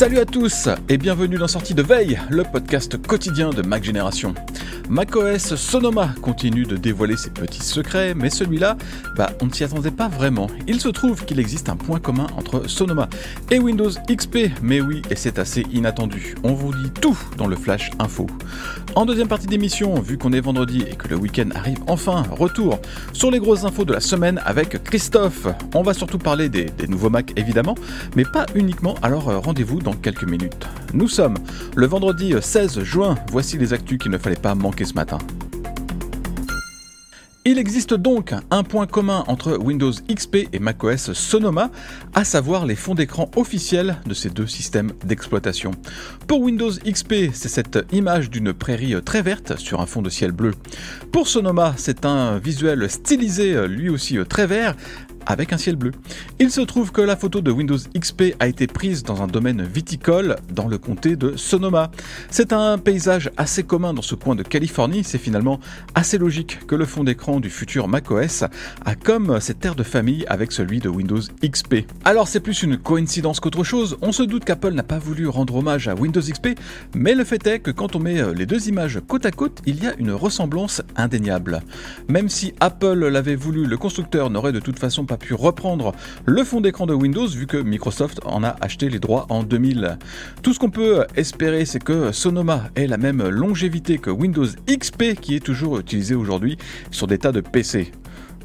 Salut à tous et bienvenue dans Sortie de Veille, le podcast quotidien de Mac Génération. macOS Sonoma continue de dévoiler ses petits secrets, mais celui-là, on ne s'y attendait pas vraiment. Il se trouve qu'il existe un point commun entre Sonoma et Windows XP, mais oui, et c'est assez inattendu. On vous dit tout dans le Flash Info. En deuxième partie d'émission, vu qu'on est vendredi et que le week-end arrive enfin, retour sur les grosses infos de la semaine avec Christophe. On va surtout parler des nouveaux Mac évidemment, mais pas uniquement, alors rendez-vous dans quelques minutes. Nous sommes le vendredi 16 juin, voici les actus qu'il ne fallait pas manquer ce matin. Il existe donc un point commun entre Windows XP et macOS Sonoma, à savoir les fonds d'écran officiels de ces deux systèmes d'exploitation. Pour Windows XP, c'est cette image d'une prairie très verte sur un fond de ciel bleu. Pour Sonoma, c'est un visuel stylisé, lui aussi très vert, avec un ciel bleu. Il se trouve que la photo de Windows XP a été prise dans un domaine viticole dans le comté de Sonoma. C'est un paysage assez commun dans ce coin de Californie, c'est finalement assez logique que le fond d'écran du futur macOS a comme cette air de famille avec celui de Windows XP. Alors c'est plus une coïncidence qu'autre chose, on se doute qu'Apple n'a pas voulu rendre hommage à Windows XP, mais le fait est que quand on met les deux images côte à côte, il y a une ressemblance indéniable. Même si Apple l'avait voulu, le constructeur n'aurait de toute façon pas pu reprendre le fond d'écran de Windows vu que Microsoft en a acheté les droits en 2000. Tout ce qu'on peut espérer, c'est que Sonoma ait la même longévité que Windows XP qui est toujours utilisé aujourd'hui sur des tas de PC.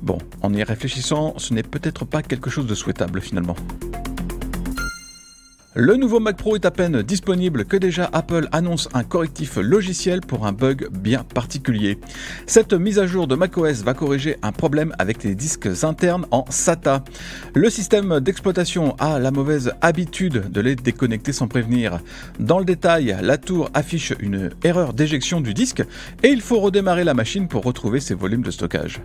Bon, en y réfléchissant, ce n'est peut-être pas quelque chose de souhaitable finalement. Le nouveau Mac Pro est à peine disponible que déjà Apple annonce un correctif logiciel pour un bug bien particulier. Cette mise à jour de macOS va corriger un problème avec les disques internes en SATA. Le système d'exploitation a la mauvaise habitude de les déconnecter sans prévenir. Dans le détail, la tour affiche une erreur d'éjection du disque et il faut redémarrer la machine pour retrouver ses volumes de stockage.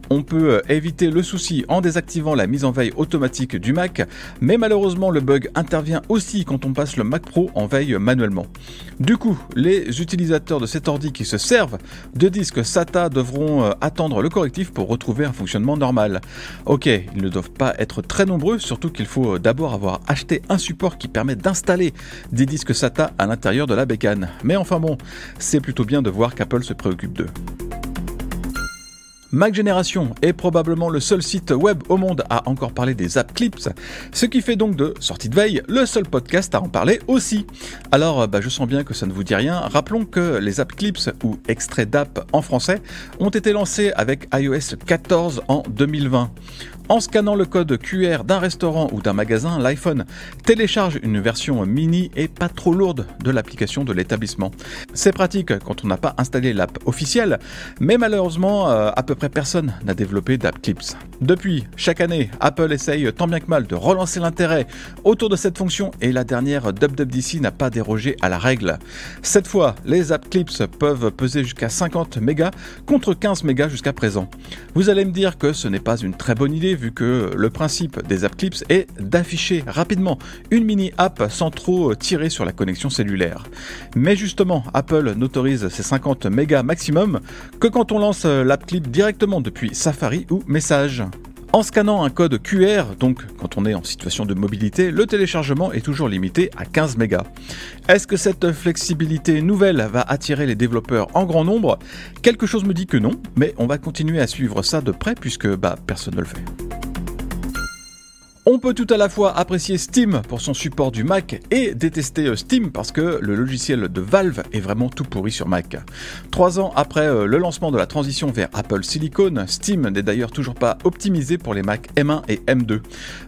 On peut éviter le souci en désactivant la mise en veille automatique du Mac, mais malheureusement le bug intervient aussi quand on passe le Mac Pro en veille manuellement. Du coup, les utilisateurs de cet ordi qui se servent de disques SATA devront attendre le correctif pour retrouver un fonctionnement normal. Ok, ils ne doivent pas être très nombreux, surtout qu'il faut d'abord avoir acheté un support qui permet d'installer des disques SATA à l'intérieur de la bécane. Mais enfin bon, c'est plutôt bien de voir qu'Apple se préoccupe d'eux. Mac Génération est probablement le seul site web au monde à encore parler des app clips, ce qui fait donc de Sortie de Veille le seul podcast à en parler aussi. Alors je sens bien que ça ne vous dit rien, rappelons que les app clips ou extraits d'app en français ont été lancés avec iOS 14 en 2020. En scannant le code QR d'un restaurant ou d'un magasin, l'iPhone télécharge une version mini et pas trop lourde de l'application de l'établissement. C'est pratique quand on n'a pas installé l'app officielle, mais malheureusement, à peu près personne n'a développé d'app clips. Depuis, chaque année, Apple essaye tant bien que mal de relancer l'intérêt autour de cette fonction et la dernière WWDC n'a pas dérogé à la règle. Cette fois, les app clips peuvent peser jusqu'à 50 mégas contre 15 mégas jusqu'à présent. Vous allez me dire que ce n'est pas une très bonne idée vu que le principe des app clips est d'afficher rapidement une mini-app sans trop tirer sur la connexion cellulaire. Mais justement, Apple n'autorise ces 50 mégas maximum que quand on lance l'app clip directement depuis Safari ou Messages. En scannant un code QR, donc quand on est en situation de mobilité, le téléchargement est toujours limité à 15 mégas. Est-ce que cette flexibilité nouvelle va attirer les développeurs en grand nombre ? Quelque chose me dit que non, mais on va continuer à suivre ça de près puisque personne ne le fait. On peut tout à la fois apprécier Steam pour son support du Mac et détester Steam parce que le logiciel de Valve est vraiment tout pourri sur Mac. 3 ans après le lancement de la transition vers Apple Silicon, Steam n'est d'ailleurs toujours pas optimisé pour les Mac M1 et M2.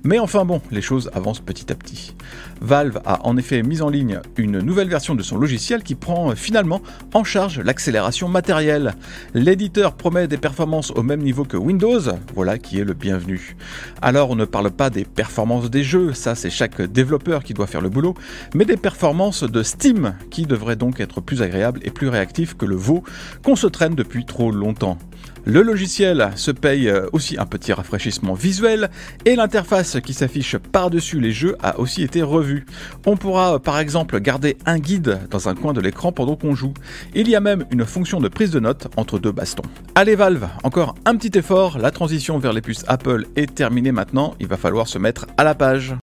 Mais enfin bon, les choses avancent petit à petit. Valve a en effet mis en ligne une nouvelle version de son logiciel qui prend finalement en charge l'accélération matérielle. L'éditeur promet des performances au même niveau que Windows, voilà qui est le bienvenu. Alors on ne parle pas des performances des jeux, ça c'est chaque développeur qui doit faire le boulot, mais des performances de Steam qui devraient donc être plus agréables et plus réactifs que le veau qu'on se traîne depuis trop longtemps. Le logiciel se paye aussi un petit rafraîchissement visuel et l'interface qui s'affiche par-dessus les jeux a aussi été revue. On pourra par exemple garder un guide dans un coin de l'écran pendant qu'on joue. Il y a même une fonction de prise de notes entre deux bastons. Allez Valve, encore un petit effort, la transition vers les puces Apple est terminée maintenant, il va falloir se mettre à la page.